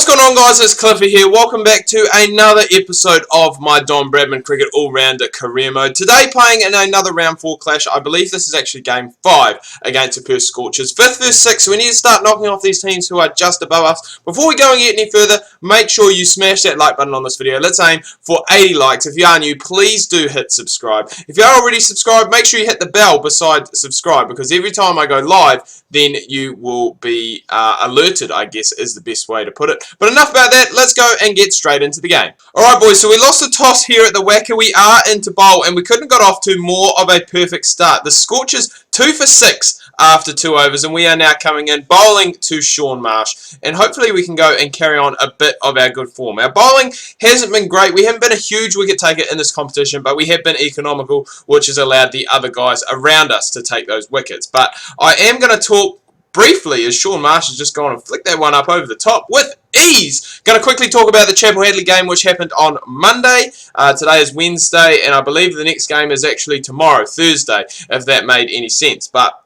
What's going on, guys? It's Cliffy here. Welcome back to another episode of my Don Bradman Cricket All-Rounder Career Mode. Today playing in another round 4 clash. I believe this is actually game 5 against the Perth Scorchers. 5th versus 6th, so we need to start knocking off these teams who are just above us. Before we go and get any further, make sure you smash that like button on this video. Let's aim for 80 likes. If you are new, please do hit subscribe. If you are already subscribed, make sure you hit the bell beside subscribe, because every time I go live, then you will be alerted, I guess is the best way to put it. But enough about that, let's go and get straight into the game. Alright boys, so we lost the toss here at the Wacker. We are into bowl and we couldn't have got off to more of a perfect start. The Scorchers 2 for 6 after 2 overs, and we are now coming in bowling to Shaun Marsh, and hopefully we can go and carry on a bit of our good form. Our bowling hasn't been great. We haven't been a huge wicket taker in this competition, but we have been economical, which has allowed the other guys around us to take those wickets. But I am going to talk briefly as Shaun Marsh has just gone and flicked that one up over the top with ease. Going to quickly talk about the Chapel Hadley game, which happened on Monday. Today is Wednesday, and I believe the next game is actually tomorrow, Thursday, if that made any sense. But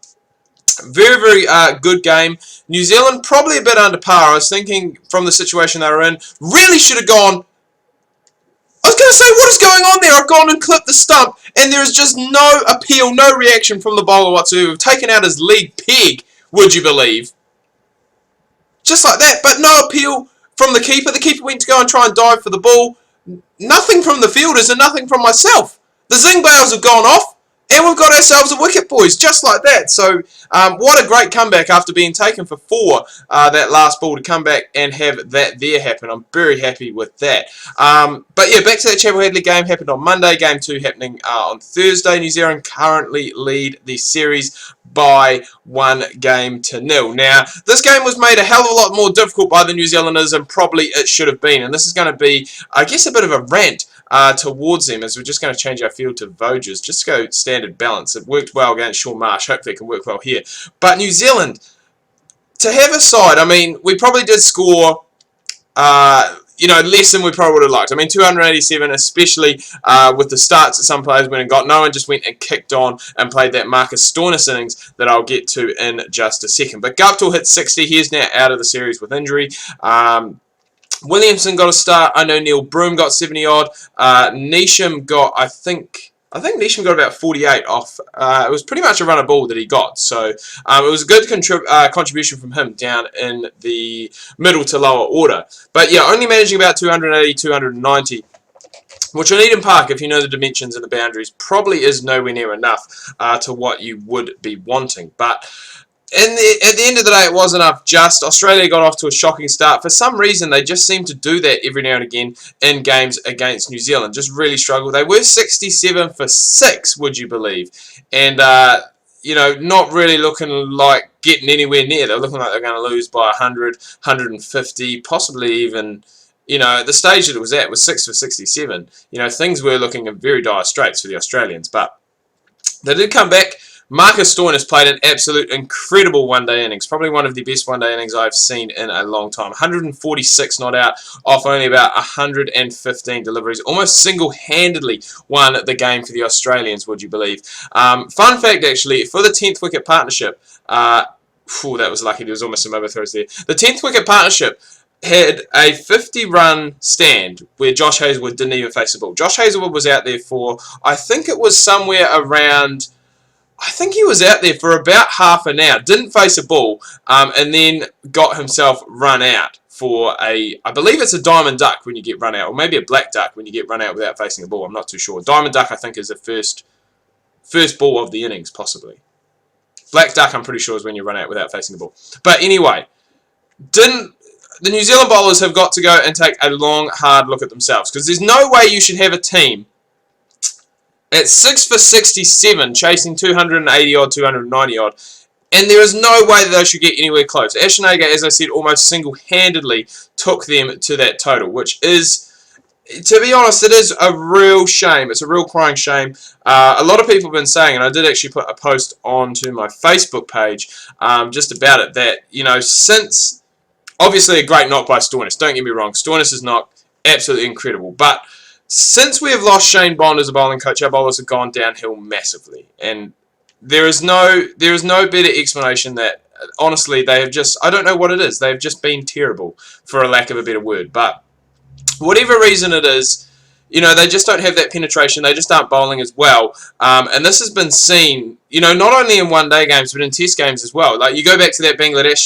very, very good game. New Zealand probably a bit under par. I was thinking from the situation they were in, really should have gone. I was going to say, what is going on there? I've gone and clipped the stump, and there is just no appeal, no reaction from the bowler whatsoever. We've taken out his lead peg, would you believe? Just like that, but no appeal from the keeper. The keeper went to go and try and dive for the ball. Nothing from the fielders and nothing from myself. The zing bails have gone off, and we've got ourselves a wicket, boys, just like that. So, what a great comeback after being taken for 4, that last ball, to come back and have that there happen. I'm very happy with that. But yeah, back to that Chapel Hadley game, happened on Monday. Game 2 happening on Thursday. New Zealand currently lead the series by 1-0. Now, this game was made a hell of a lot more difficult by the New Zealanders than probably it should have been. And this is going to be, I guess, a bit of a rant towards them, as we're just going to change our field to Vosges, just to go standard balance. It worked well against Shaun Marsh. Hopefully it can work well here. But New Zealand, to have a side, I mean, we probably did score less than we probably would have liked. I mean, 287, especially with the starts that some players went and got. No one just went and kicked on and played that Marcus Stoinis innings that I'll get to in just a second. But Guptill hit 60. He's now out of the series with injury. Williamson got a start. I know Neil Broom got 70 odd. Neesham got, I think Neesham got about 48 off. It was pretty much a run of ball that he got. So it was a good contribution from him down in the middle to lower order. But yeah, only managing about 280, 290. Which on Eden Park, if you know the dimensions and the boundaries, probably is nowhere near enough to what you would be wanting. But at the end of the day, it was enough. Just Australia got off to a shocking start. For some reason, they just seem to do that every now and again in games against New Zealand. Just really struggle. They were 67 for 6, would you believe? And, not really looking like getting anywhere near. They're looking like they're going to lose by 100, 150, possibly even, at the stage that it was 6 for 67. Things were looking in very dire straits for the Australians. But they did come back. Marcus Stoinis played an absolute incredible one-day innings. Probably one of the best one-day innings I've seen in a long time. 146 not out off only about 115 deliveries. Almost single-handedly won the game for the Australians, would you believe. Fun fact, actually, for the 10th wicket partnership, that was lucky. There was almost some overthrows there. The 10th wicket partnership had a 50-run stand where Josh Hazlewood didn't even face the ball. Josh Hazlewood was out there for, I think it was somewhere around... I think he was out there for about half an hour, didn't face a ball, and then got himself run out for I believe it's a diamond duck when you get run out, or maybe a black duck when you get run out without facing a ball. I'm not too sure. Diamond duck, I think, is the first ball of the innings, possibly. Black duck, I'm pretty sure, is when you run out without facing the ball. But anyway, the New Zealand bowlers have got to go and take a long, hard look at themselves, because there's no way you should have a team at 6 for 67, chasing 280 odd, 290 odd, and there is no way that they should get anywhere close. Ashanega, as I said, almost single-handedly took them to that total, which is, to be honest, it is a real shame. It's a real crying shame. A lot of people have been saying, and I did actually put a post onto my Facebook page just about it, that, since, obviously a great knock by Stoinis, don't get me wrong, Stoinis' knock, absolutely incredible, but since we have lost Shane Bond as a bowling coach, our bowlers have gone downhill massively, and there is no better explanation that honestly, they have just, I don't know what it is. They've just been terrible, for a lack of a better word. But whatever reason it is, they just don't have that penetration. They just aren't bowling as well. And this has been seen, not only in one-day games, but in test games as well. Like, you go back to that Bangladesh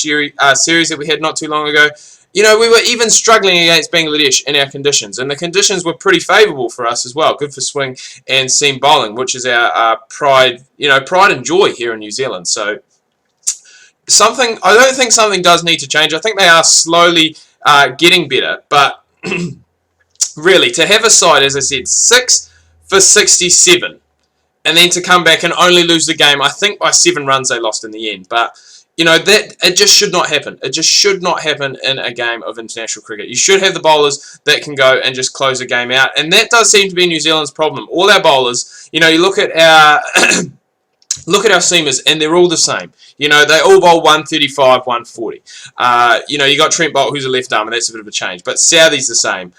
series that we had not too long ago. We were even struggling against Bangladesh in our conditions. And the conditions were pretty favourable for us as well. Good for swing and seam bowling, which is our pride, pride and joy here in New Zealand. So, I don't think something does need to change. I think they are slowly getting better. But really, to have a side, as I said, 6 for 67, and then to come back and only lose the game, I think by 7 runs they lost in the end. But, that it just should not happen. It just should not happen in a game of international cricket. You should have the bowlers that can go and just close a game out. And that does seem to be New Zealand's problem. All our bowlers, you look at our... Look at our seamers, and they're all the same. They all bowl 135, 140. You got Trent Bolt, who's a left arm, and that's a bit of a change. But Southey's the same.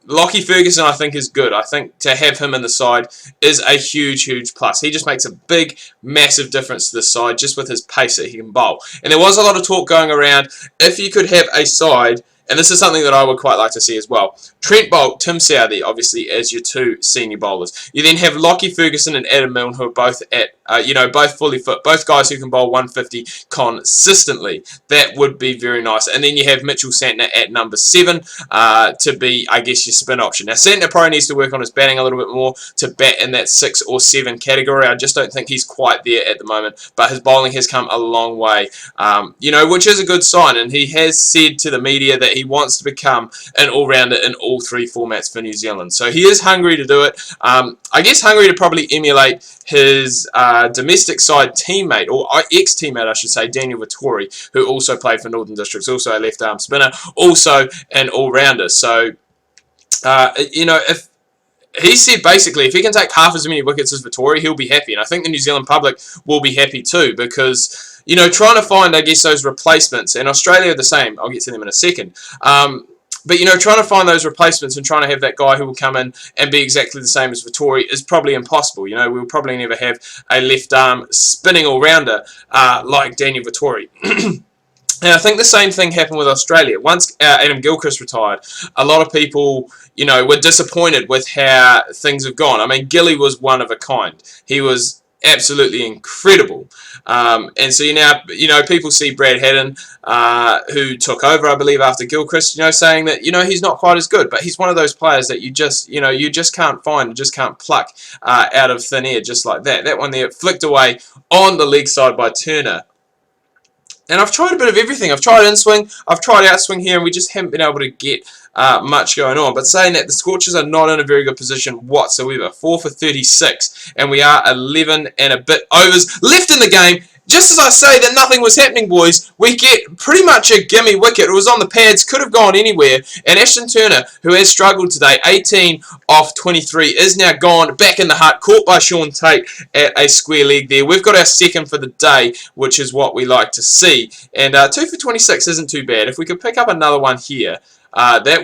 Lockie Ferguson, I think, is good. I think to have him in the side is a huge, huge plus. He just makes a big, massive difference to the side just with his pace that he can bowl. And there was a lot of talk going around, if you could have a side, and this is something that I would quite like to see as well. Trent Bolt, Tim Southey, obviously, as your 2 senior bowlers. You then have Lockie Ferguson and Adam Milne, who are both at, both fully fit. Both guys who can bowl 150 consistently. That would be very nice. And then you have Mitchell Santner at number 7 to be, I guess, your spin option. Now, Santner probably needs to work on his batting a little bit more to bat in that 6 or 7 category. I just don't think he's quite there at the moment. But his bowling has come a long way, which is a good sign. And he has said to the media that he wants to become an all-rounder in all 3 formats for New Zealand. So he is hungry to do it. I guess hungry to probably emulate his domestic side teammate, or ex-teammate I should say, Daniel Vittori, who also played for Northern Districts, also a left-arm spinner, also an all-rounder. So, if he said basically if he can take half as many wickets as Vittori, he'll be happy. And I think the New Zealand public will be happy too, because, trying to find, I guess, those replacements, and Australia are the same, I'll get to them in a second, but, trying to find those replacements and trying to have that guy who will come in and be exactly the same as Vittori is probably impossible. We'll probably never have a left-arm spinning all-rounder like Daniel Vittori. And I think the same thing happened with Australia. Once Adam Gilchrist retired, a lot of people, were disappointed with how things have gone. I mean, Gilly was one of a kind. He was absolutely incredible. And so now, people see Brad Haddin, who took over, I believe, after Gilchrist, saying that, he's not quite as good. But he's one of those players that you just can't find, just can't pluck out of thin air just like that. That one there flicked away on the leg side by Turner. And I've tried a bit of everything. I've tried in-swing, I've tried out-swing here, and we just haven't been able to get much going on. But saying that, the Scorchers are not in a very good position whatsoever. 4 for 36, and we are 11 and a bit overs left in the game. Just as I say that nothing was happening, boys, we get pretty much a gimme wicket. It was on the pads, could have gone anywhere. And Ashton Turner, who has struggled today, 18 off 23, is now gone back in the hut, caught by Sean Tate at a square leg there. We've got our second for the day, which is what we like to see. And 2 for 26 isn't too bad. If we could pick up another one here, that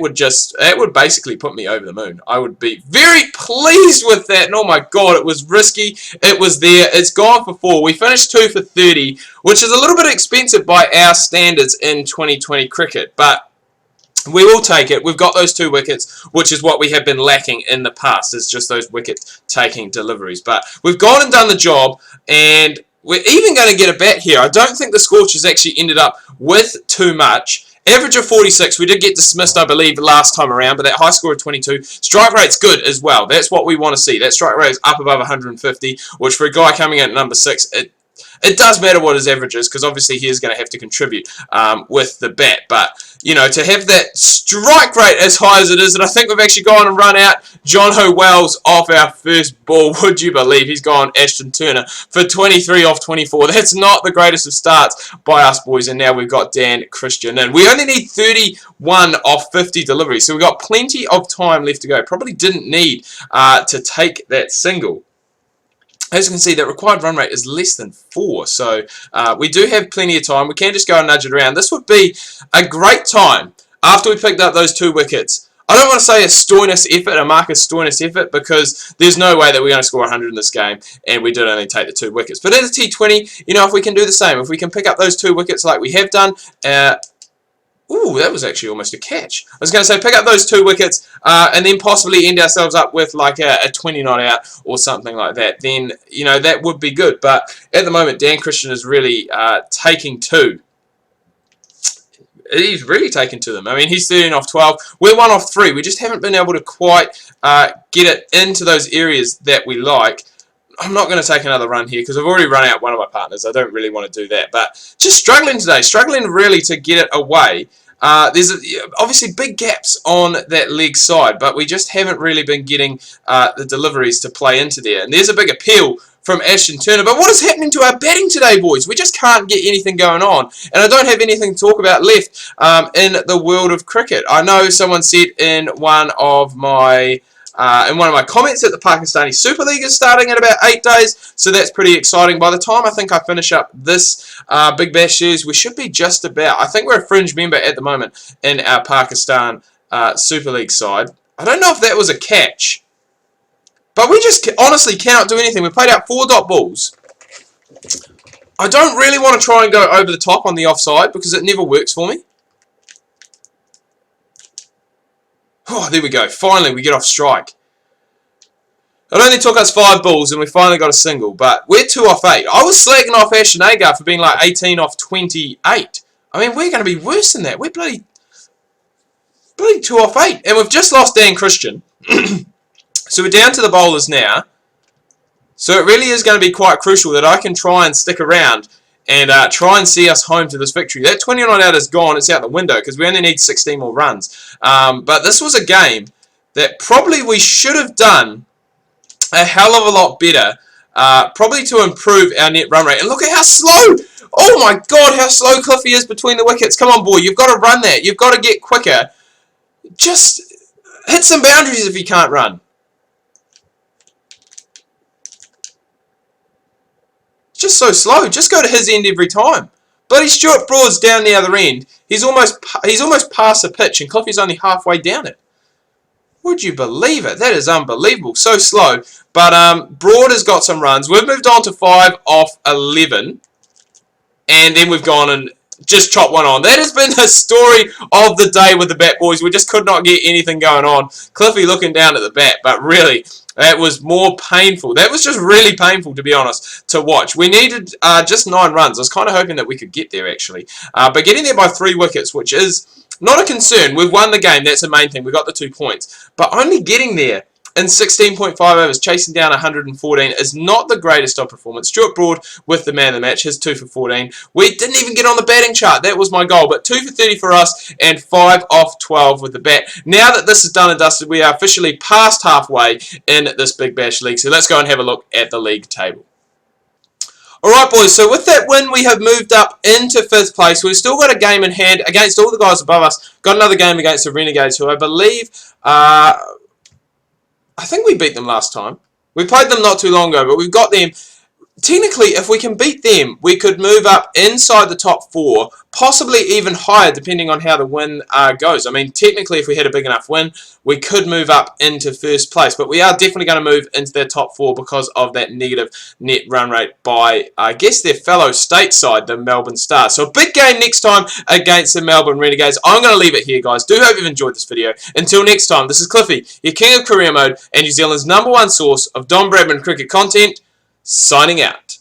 would basically put me over the moon. I would be very pleased with that. And oh my god, it was risky. It was there. It's gone for 4. We finished 2 for 30, which is a little bit expensive by our standards in 2020 cricket, but we will take it. We've got those 2 wickets, which is what we have been lacking in the past. It's just those wicket-taking deliveries. But we've gone and done the job, and we're even going to get a bat here. I don't think the Scorchers actually ended up with too much. Average of 46. We did get dismissed, I believe, last time around, but that high score of 22. Strike rate's good as well. That's what we want to see. That strike rate is up above 150, which for a guy coming in at number 6, it does matter what his average is, because obviously he is going to have to contribute with the bat. But, to have that strike rate as high as it is, and I think we've actually gone and run out John Ho Wells off our first ball. Would you believe he's gone Ashton Turner for 23 off 24. That's not the greatest of starts by us, boys. And now we've got Dan Christian in. We only need 31 off 50 deliveries, so we've got plenty of time left to go. Probably didn't need to take that single. As you can see, that required run rate is less than 4, so we do have plenty of time. We can just go and nudge it around. This would be a great time, after we picked up those 2 wickets, I don't want to say a Stoinis effort, a Marcus Stoinis effort, because there's no way that we're going to score 100 in this game, and we did only take the 2 wickets. But in a T20, you know, if we can do the same, if we can pick up those 2 wickets like we have done, ooh, that was actually almost a catch. I was going to say pick up those 2 wickets and then possibly end ourselves up with like a 20 not out or something like that. Then, you know, that would be good. But at the moment, Dan Christian is really taking 2. He's really taken to them. I mean, he's 13 off 12. We're 1 off 3. We just haven't been able to quite get it into those areas that we like. I'm not going to take another run here because I've already run out one of my partners. I don't really want to do that. But just struggling today. Struggling really to get it away. There's obviously big gaps on that leg side, but we just haven't really been getting the deliveries to play into there. And there's a big appeal from Ashton Turner. But what is happening to our batting today, boys? We just can't get anything going on. And I don't have anything to talk about left in the world of cricket. I know someone said in one of my comments that the Pakistani Super League is starting in about 8 days, so that's pretty exciting. By the time I think I finish up this Big Bash series, we should be just about, I think we're a fringe member at the moment in our Pakistan Super League side. I don't know if that was a catch, but we just honestly cannot do anything. We played out 4 dot balls. I don't really want to try and go over the top on the offside because it never works for me. Oh, there we go. Finally, we get off strike. It only took us 5 balls and we finally got a single, but we're 2 off 8. I was slagging off Ashton Agar for being like 18 off 28. I mean, we're going to be worse than that. We're bloody 2 off 8. And we've just lost Dan Christian. So we're down to the bowlers now. So it really is going to be quite crucial that I can try and stick around and try and see us home to this victory. That 20 not out is gone. It's out the window because we only need 16 more runs. But this was a game that probably we should have done a hell of a lot better, probably to improve our net run rate. And look at how slow, oh my god, how slow Cliffy is between the wickets. Come on, boy, you've got to run that. You've got to get quicker. Just hit some boundaries if you can't run. Just so slow. Just go to his end every time. Bloody Stuart Broad's down the other end. He's almost past the pitch, and Cliffy's only halfway down it. Would you believe it? That is unbelievable. So slow. But Broad has got some runs. We've moved on to 5 off 11. And then we've gone and just chopped one on. That has been the story of the day with the bat boys. We just could not get anything going on. Cliffy looking down at the bat. But really, that was more painful. That was just really painful, to be honest, to watch. We needed just 9 runs. I was kind of hoping that we could get there, actually. But getting there by 3 wickets, which is not a concern. We've won the game. That's the main thing. We got the 2 points. But only getting there in 16.5 overs, chasing down 114, is not the greatest of performance. Stuart Broad with the man of the match, his 2 for 14. We didn't even get on the batting chart. That was my goal. But 2 for 30 for us and 5 off 12 with the bat. Now that this is done and dusted, we are officially past halfway in this Big Bash League. So let's go and have a look at the league table. Alright boys, so with that win we have moved up into 5th place. We've still got a game in hand against all the guys above us. Got another game against the Renegades, who I believe, I think we beat them last time. We played them not too long ago, but we've got them. Technically, if we can beat them, we could move up inside the top 4, possibly even higher depending on how the win goes. I mean, technically, if we had a big enough win, we could move up into 1st place. But we are definitely going to move into their top 4 because of that negative net run rate by, I guess, their fellow stateside, the Melbourne Stars. So a big game next time against the Melbourne Renegades. I'm going to leave it here, guys. Do hope you've enjoyed this video. Until next time, this is Cliffy, your king of career mode and New Zealand's #1 source of Don Bradman cricket content. Signing out.